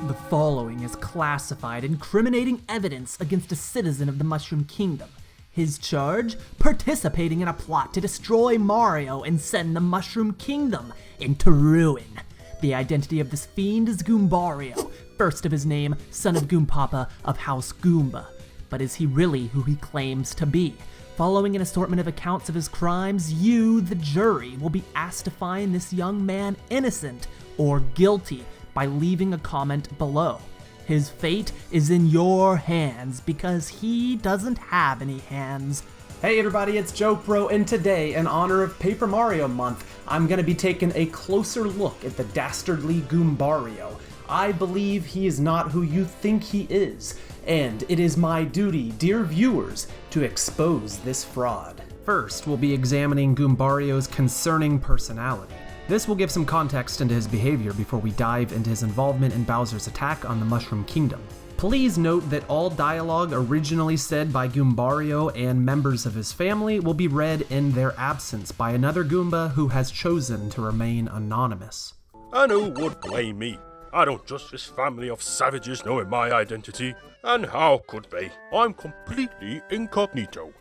The following is classified incriminating evidence against a citizen of the Mushroom Kingdom. His charge? Participating in a plot to destroy Mario and send the Mushroom Kingdom into ruin. The identity of this fiend is Goombario, first of his name, son of Goompapa of House Goomba. But is he really who he claims to be? Following an assortment of accounts of his crimes, you, the jury, will be asked to find this young man innocent or guilty by leaving a comment below. His fate is in your hands because he doesn't have any hands. Hey everybody, it's JokeBro, and today, in honor of Paper Mario Month, I'm gonna be taking a closer look at the dastardly Goombario. I believe he is not who you think he is, and it is my duty, dear viewers, to expose this fraud. First, we'll be examining Goombario's concerning personality. This will give some context into his behavior before we dive into his involvement in Bowser's attack on the Mushroom Kingdom. Please note that all dialogue originally said by Goombario and members of his family will be read in their absence by another Goomba who has chosen to remain anonymous. And who would blame me? I don't trust this family of savages knowing my identity. And how could they? I'm completely incognito.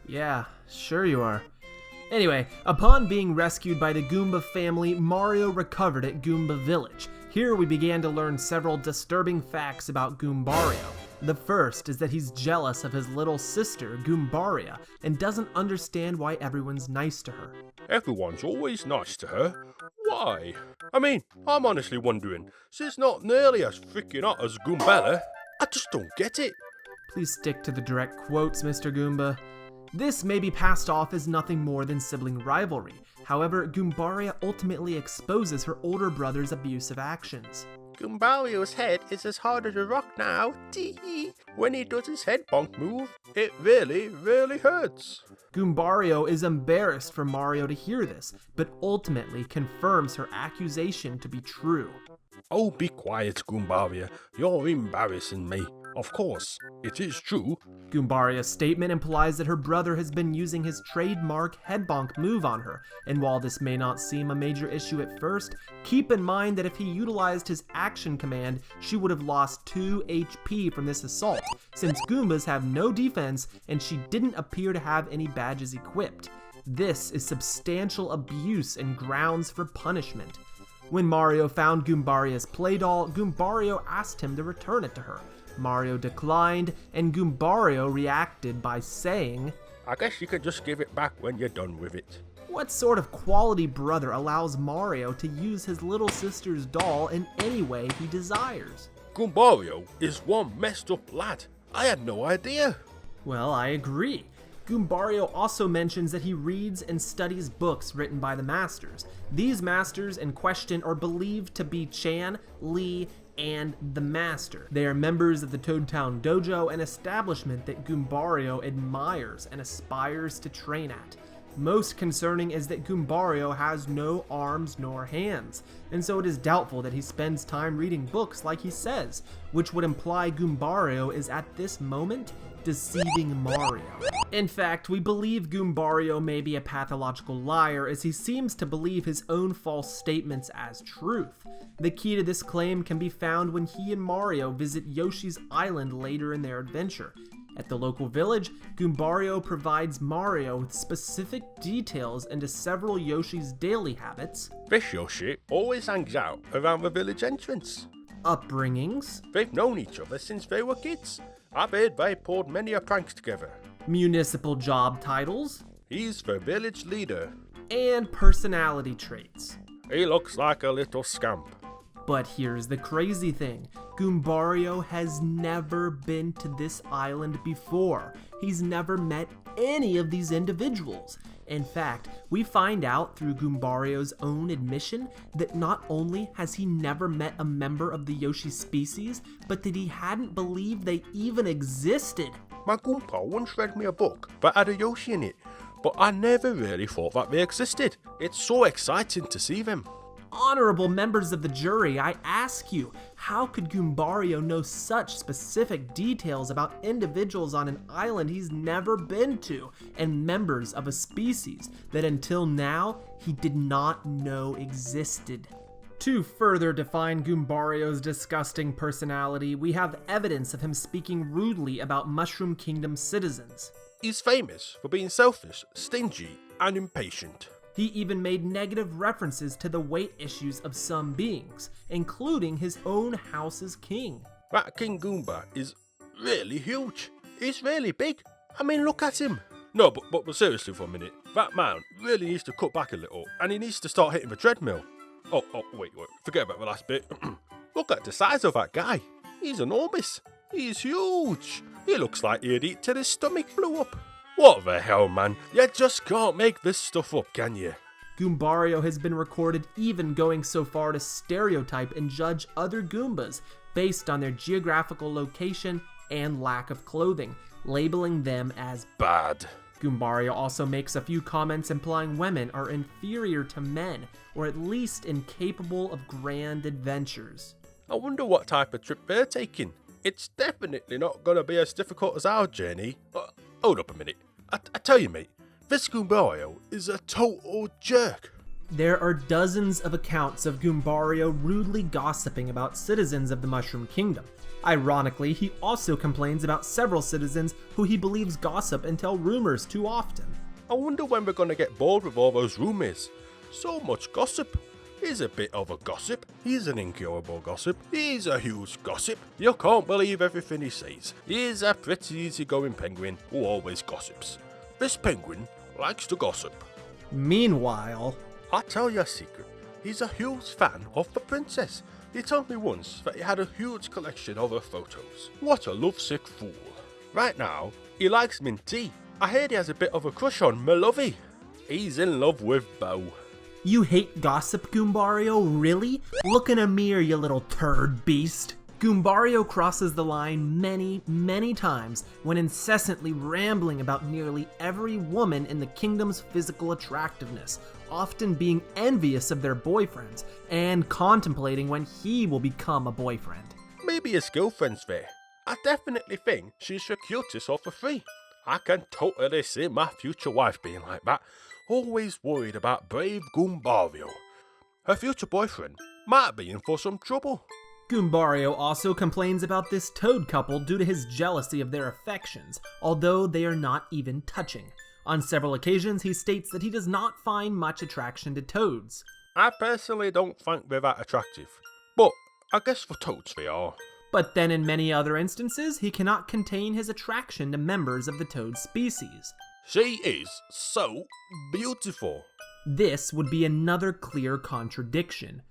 Yeah, sure you are. Anyway, upon being rescued by the Goomba family, Mario recovered at Goomba Village. Here we began to learn several disturbing facts about Goombario. The first is that he's jealous of his little sister, Goombaria, and doesn't understand why everyone's nice to her. Everyone's always nice to her. Why? I mean, I'm honestly wondering, she's not nearly as freaking hot as Goombella. I just don't get it. Please stick to the direct quotes, Mr. Goomba. This may be passed off as nothing more than sibling rivalry. However, Goombaria ultimately exposes her older brother's abusive actions. Goombario's head is as hard as a rock now. Tee. When he does his head bonk move, it really, really hurts. Goombario is embarrassed for Mario to hear this, but ultimately confirms her accusation to be true. Oh, be quiet, Goombaria. You're embarrassing me. Of course, it is true. Goombaria's statement implies that her brother has been using his trademark head bonk move on her, and while this may not seem a major issue at first, keep in mind that if he utilized his action command, she would have lost 2 HP from this assault, since Goombas have no defense and she didn't appear to have any badges equipped. This is substantial abuse and grounds for punishment. When Mario found Goombaria's play doll, Goombario asked him to return it to her. Mario declined, and Goombario reacted by saying, I guess you can just give it back when you're done with it. What sort of quality brother allows Mario to use his little sister's doll in any way he desires? Goombario is one messed up lad. I had no idea. Well, I agree. Goombario also mentions that he reads and studies books written by the masters. These masters in question are believed to be Chan, Lee, and the Master. They are members of the Toad Town Dojo, an establishment that Goombario admires and aspires to train at. Most concerning is that Goombario has no arms nor hands, and so it is doubtful that he spends time reading books like he says, which would imply Goombario is at this moment deceiving Mario. In fact, we believe Goombario may be a pathological liar as he seems to believe his own false statements as truth. The key to this claim can be found when he and Mario visit Yoshi's Island later in their adventure. At the local village, Goombario provides Mario with specific details into several Yoshi's daily habits. This Yoshi always hangs out around the village entrance. Upbringings. They've known each other since they were kids. I've heard they pulled many a pranks together. Municipal job titles. He's the village leader. And personality traits. He looks like a little scamp. But here's the crazy thing. Goombario has never been to this island before. He's never met any of these individuals. In fact, we find out through Goombario's own admission that not only has he never met a member of the Yoshi species, but that he hadn't believed they even existed. My Goompa once read me a book that had a Yoshi in it, but I never really thought that they existed. It's so exciting to see them. Honorable members of the jury, I ask you, how could Goombario know such specific details about individuals on an island he's never been to, and members of a species that until now he did not know existed? To further define Goombario's disgusting personality, we have evidence of him speaking rudely about Mushroom Kingdom citizens. He's famous for being selfish, stingy, and impatient. He even made negative references to the weight issues of some beings, including his own house's king. That King Goomba is really huge. He's really big. I mean, look at him. No, but seriously for a minute, that man really needs to cut back a little, and he needs to start hitting the treadmill. Oh, wait, forget about the last bit. Look at the size of that guy. He's enormous. He's huge. He looks like he'd eat till his stomach blew up. What the hell, man? You just can't make this stuff up, can you? Goombario has been recorded even going so far to stereotype and judge other Goombas based on their geographical location and lack of clothing, labeling them as bad. Goombario also makes a few comments implying women are inferior to men, or at least incapable of grand adventures. I wonder what type of trip they're taking. It's definitely not going to be as difficult as our journey. Hold up a minute. I tell you, mate, this Goombario is a total jerk. There are dozens of accounts of Goombario rudely gossiping about citizens of the Mushroom Kingdom. Ironically, he also complains about several citizens who he believes gossip and tell rumors too often. I wonder when we're going to get bored with all those rumors. So much gossip. He's a bit of a gossip. He's an incurable gossip. He's a huge gossip. You can't believe everything he says. He's a pretty easygoing penguin who always gossips. This penguin likes to gossip. Meanwhile, I'll tell you a secret. He's a huge fan of the princess. He told me once that he had a huge collection of her photos. What a lovesick fool. Right now, he likes Minty. I heard he has a bit of a crush on Melovey. He's in love with Bo. You hate gossip, Goombario? Really? Look in a mirror, you little turd beast. Goombario crosses the line many times when incessantly rambling about nearly every woman in the kingdom's physical attractiveness, often being envious of their boyfriends and contemplating when he will become a boyfriend. Maybe his girlfriend's there. I definitely think she's the cutest of the three. I can totally see my future wife being like that, always worried about brave Goombario. Her future boyfriend might be in for some trouble. Goombario also complains about this Toad couple due to his jealousy of their affections, although they are not even touching. On several occasions, he states that he does not find much attraction to toads. I personally don't think they're that attractive, but I guess for toads they are. But then in many other instances, he cannot contain his attraction to members of the toad species. She is so beautiful. This would be another clear contradiction.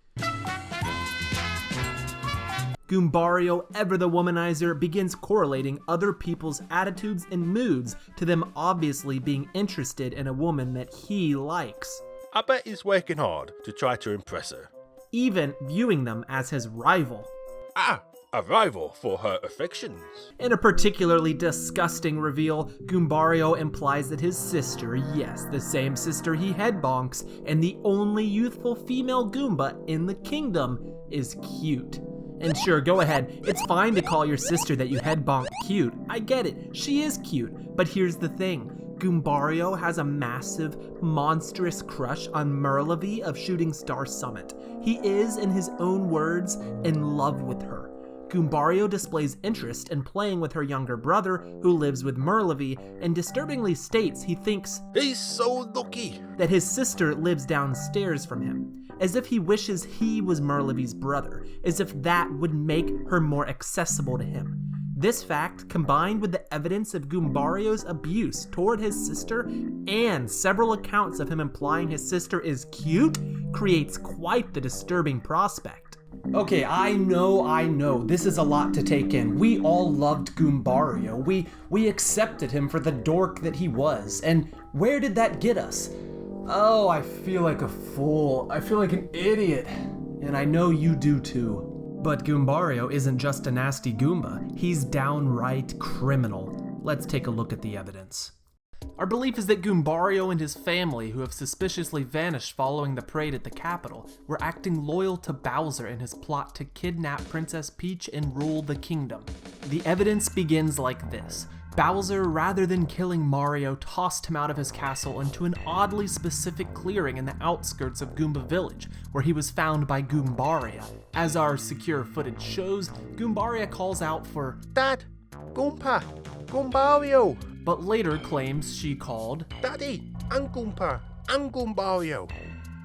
Goombario, ever the womanizer, begins correlating other people's attitudes and moods to them obviously being interested in a woman that he likes. I bet he's working hard to try to impress her. Even viewing them as his rival. A rival for her affections. In a particularly disgusting reveal, Goombario implies that his sister, yes, the same sister he headbonks, and the only youthful female Goomba in the kingdom, is cute. And sure, go ahead, it's fine to call your sister that you headbonk cute. I get it, she is cute. But here's the thing. Goombario has a massive, monstrous crush on Melovey of Shooting Star Summit. He is, in his own words, in love with her. Goombario displays interest in playing with her younger brother, who lives with Melovey, and disturbingly states he thinks he's so lucky that his sister lives downstairs from him, as if he wishes he was Melovey's brother, as if that would make her more accessible to him. This fact, combined with the evidence of Goombario's abuse toward his sister, and several accounts of him implying his sister is cute, creates quite the disturbing prospect. Okay, I know, this is a lot to take in. We all loved Goombario. We accepted him for the dork that he was, and where did that get us? Oh, I feel like a fool. I feel like an idiot. And I know you do too. But Goombario isn't just a nasty Goomba. He's downright criminal. Let's take a look at the evidence. Our belief is that Goombario and his family, who have suspiciously vanished following the parade at the capital, were acting loyal to Bowser in his plot to kidnap Princess Peach and rule the kingdom. The evidence begins like this. Bowser, rather than killing Mario, tossed him out of his castle into an oddly specific clearing in the outskirts of Goomba Village, where he was found by Goombario. As our secure footage shows, Goombario calls out for Dad, Goomba, Goombario. but later claims she called Daddy, and Goomba, and Goombario.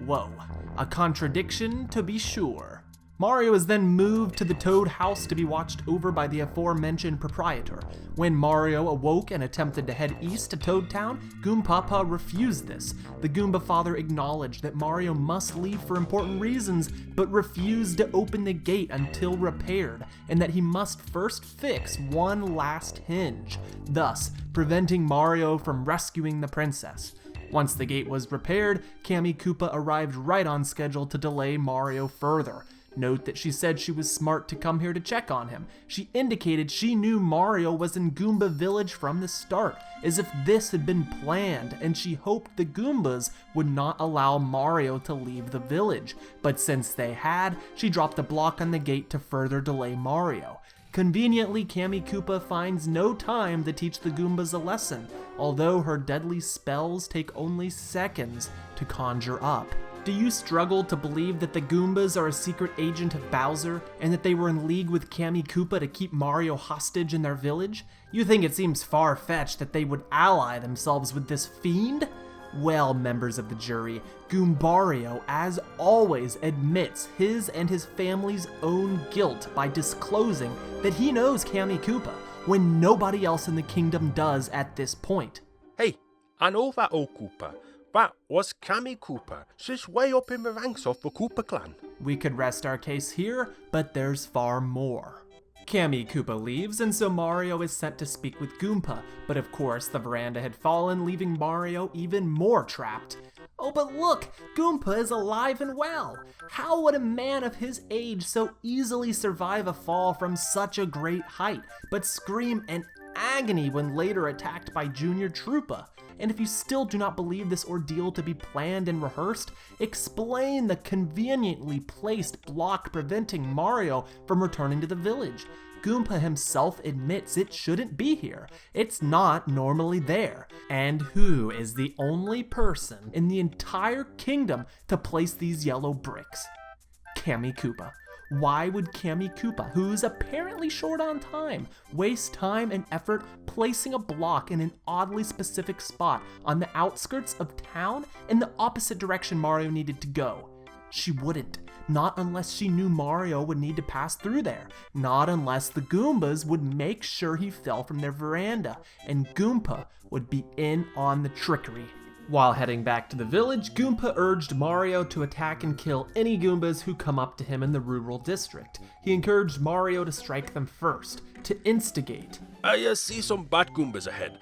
Whoa, a contradiction to be sure. Mario is then moved to the Toad house to be watched over by the aforementioned proprietor. When Mario awoke and attempted to head east to Toad Town, Goompapa refused this. The Goomba father acknowledged that Mario must leave for important reasons, but refused to open the gate until repaired, and that he must first fix one last hinge, thus preventing Mario from rescuing the princess. Once the gate was repaired, Kammy Koopa arrived right on schedule to delay Mario further. Note that she said she was smart to come here to check on him. She indicated she knew Mario was in Goomba Village from the start, as if this had been planned, and she hoped the Goombas would not allow Mario to leave the village. But since they had, she dropped a block on the gate to further delay Mario. Conveniently, Kammy Koopa finds no time to teach the Goombas a lesson, although her deadly spells take only seconds to conjure up. Do you struggle to believe that the Goombas are a secret agent of Bowser, and that they were in league with Kammy Koopa to keep Mario hostage in their village? You think it seems far-fetched that they would ally themselves with this fiend? Well, members of the jury, Goombario, as always, admits his and his family's own guilt by disclosing that he knows Kammy Koopa, when nobody else in the kingdom does at this point. Hey, I know that old Koopa. That was Kammy Koopa. She's way up in the ranks of the Koopa clan. We could rest our case here, but there's far more. Kammy Koopa leaves, and so Mario is sent to speak with Goomba, but of course the veranda had fallen, leaving Mario even more trapped. Oh, but look! Goomba is alive and well! How would a man of his age so easily survive a fall from such a great height, but scream in agony when later attacked by Junior Troopa? And if you still do not believe this ordeal to be planned and rehearsed, explain the conveniently placed block preventing Mario from returning to the village. Goomba himself admits it shouldn't be here. It's not normally there. And who is the only person in the entire kingdom to place these yellow bricks? Kammy Koopa. Why would Kammy Koopa, who's apparently short on time, waste time and effort placing a block in an oddly specific spot on the outskirts of town in the opposite direction Mario needed to go? She wouldn't. Not unless she knew Mario would need to pass through there. Not unless the Goombas would make sure he fell from their veranda, and Goomba would be in on the trickery. While heading back to the village, Goomba urged Mario to attack and kill any Goombas who come up to him in the rural district. He encouraged Mario to strike them first, to instigate. I see some bad Goombas ahead.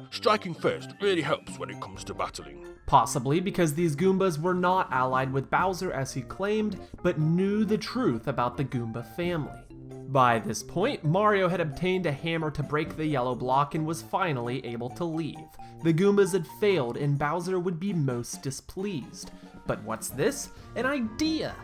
Striking first really helps when it comes to battling. Possibly because these Goombas were not allied with Bowser as he claimed, but knew the truth about the Goomba family. By this point, Mario had obtained a hammer to break the yellow block and was finally able to leave. The Goombas had failed and Bowser would be most displeased. But what's this? An idea!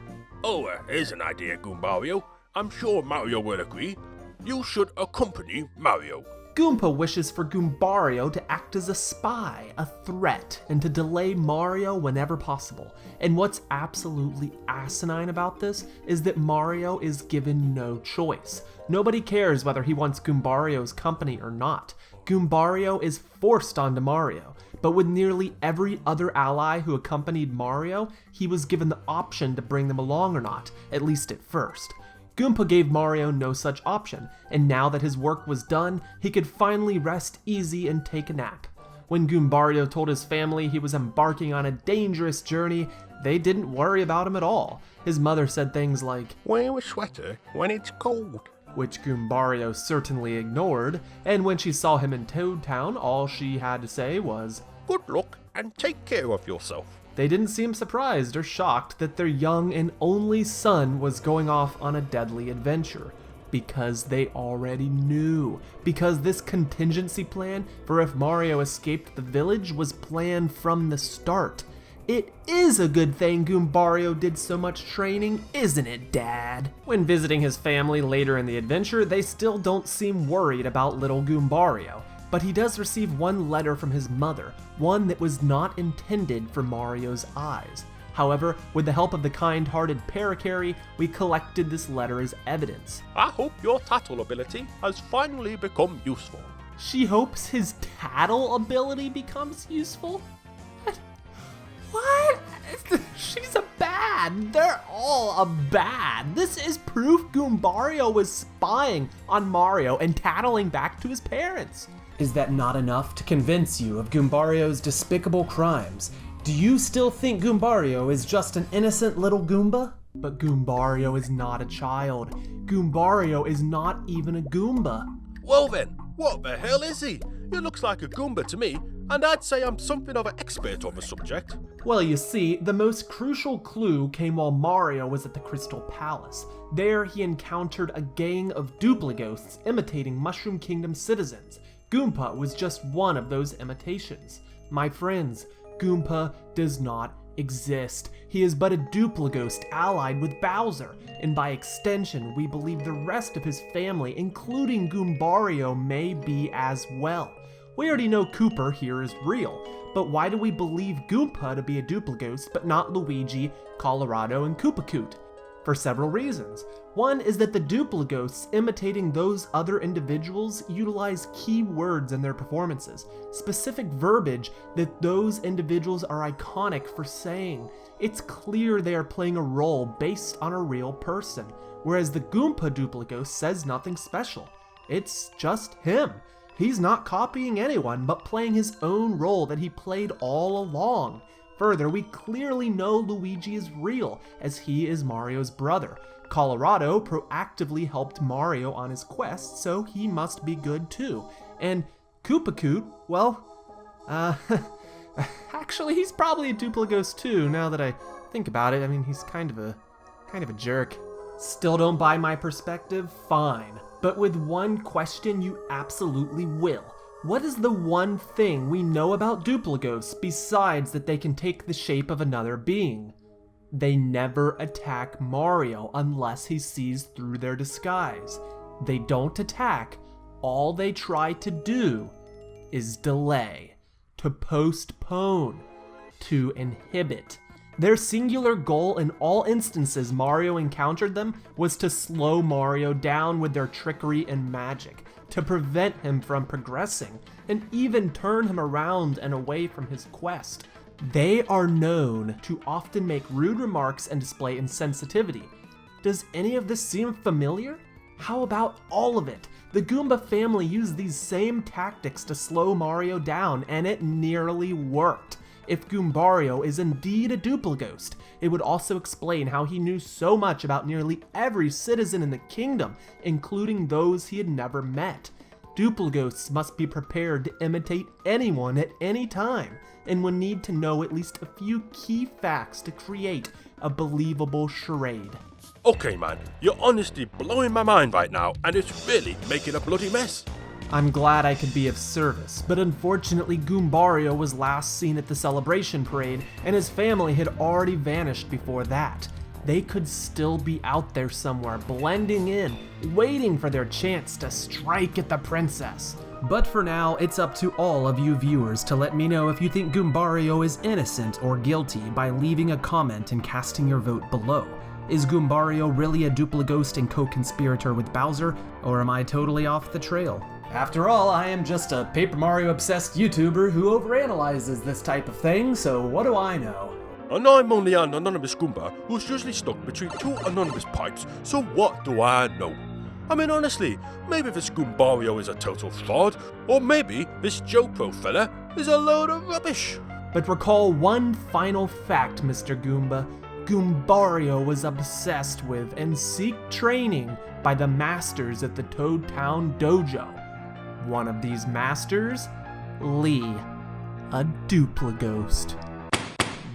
Oh, here's an idea, Goombario. I'm sure Mario will agree. You should accompany Mario. Goomba wishes for Goombario to act as a spy, a threat, and to delay Mario whenever possible. And what's absolutely asinine about this is that Mario is given no choice. Nobody cares whether he wants Goombario's company or not. Goombario is forced onto Mario, but with nearly every other ally who accompanied Mario, he was given the option to bring them along or not, at least at first. Goomba gave Mario no such option, and now that his work was done, he could finally rest easy and take a nap. When Goombario told his family he was embarking on a dangerous journey, they didn't worry about him at all. His mother said things like, "Wear a sweater when it's cold," which Goombario certainly ignored, and when she saw him in Toad Town, all she had to say was, "Good luck and take care of yourself." They didn't seem surprised or shocked that their young and only son was going off on a deadly adventure, because they already knew, because this contingency plan for if Mario escaped the village was planned from the start. It is a good thing Goombario did so much training, isn't it, Dad? When visiting his family later in the adventure, they still don't seem worried about little Goombario. But he does receive one letter from his mother, one that was not intended for Mario's eyes. However, with the help of the kind-hearted Parakarry, we collected this letter as evidence. I hope your tattle ability has finally become useful. She hopes his tattle ability becomes useful? What? She's a bad. They're all a bad. This is proof Goombario was spying on Mario and tattling back to his parents. Is that not enough to convince you of Goombario's despicable crimes? Do you still think Goombario is just an innocent little Goomba? But Goombario is not a child. Goombario is not even a Goomba. Well then, what the hell is he? He looks like a Goomba to me, and I'd say I'm something of an expert on the subject. Well, you see, the most crucial clue came while Mario was at the Crystal Palace. There, he encountered a gang of duplighosts imitating Mushroom Kingdom citizens. Goomba was just one of those imitations. My friends, Goomba does not exist. He is but a duplighost allied with Bowser, and by extension, we believe the rest of his family, including Goombario, may be as well. We already know Kooper here is real, but why do we believe Goomba to be a duplighost but not Luigi, Colorado, and Koopakoot? For several reasons. One is that the duplighosts imitating those other individuals utilize key words in their performances, specific verbiage that those individuals are iconic for saying. It's clear they are playing a role based on a real person, whereas the Goomba duplighost says nothing special. It's just him. He's not copying anyone, but playing his own role that he played all along. Further, we clearly know Luigi is real, as he is Mario's brother. Colorado proactively helped Mario on his quest, so he must be good too. And Koopakoot, well, actually he's probably a duplighost too, now that I think about it. I mean, he's kind of a jerk. Still don't buy my perspective? Fine. But with one question you absolutely will. What is the one thing we know about duplighosts besides that they can take the shape of another being? They never attack Mario unless he sees through their disguise. They don't attack. All they try to do is delay, to postpone, to inhibit. Their singular goal in all instances Mario encountered them was to slow Mario down with their trickery and magic, to prevent him from progressing, and even turn him around and away from his quest. They are known to often make rude remarks and display insensitivity. Does any of this seem familiar? How about all of it? The Goomba family used these same tactics to slow Mario down, and it nearly worked. If Goombario is indeed a duplighost, it would also explain how he knew so much about nearly every citizen in the kingdom, including those he had never met. Duplighosts must be prepared to imitate anyone at any time, and would need to know at least a few key facts to create a believable charade. Okay man, you're honestly blowing my mind right now, and it's really making a bloody mess. I'm glad I could be of service, but unfortunately Goombario was last seen at the celebration parade, and his family had already vanished before that. They could still be out there somewhere, blending in, waiting for their chance to strike at the princess. But for now, it's up to all of you viewers to let me know if you think Goombario is innocent or guilty by leaving a comment and casting your vote below. Is Goombario really a duplighost and co-conspirator with Bowser, or am I totally off the trail? After all, I am just a Paper Mario obsessed YouTuber who overanalyzes this type of thing, so what do I know? And I'm only an anonymous Goomba who's usually stuck between two anonymous pipes, so what do I know? I mean honestly, maybe this Goombario is a total fraud, or maybe this Joe Pro fella is a load of rubbish. But recall one final fact, Mr. Goomba. Goombario was obsessed with and seeked training by the masters at the Toad Town Dojo. One of these masters, Lee, a duplighost.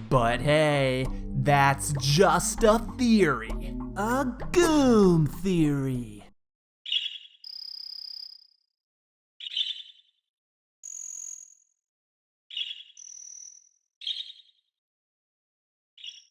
But hey, that's just a theory. A Goom theory.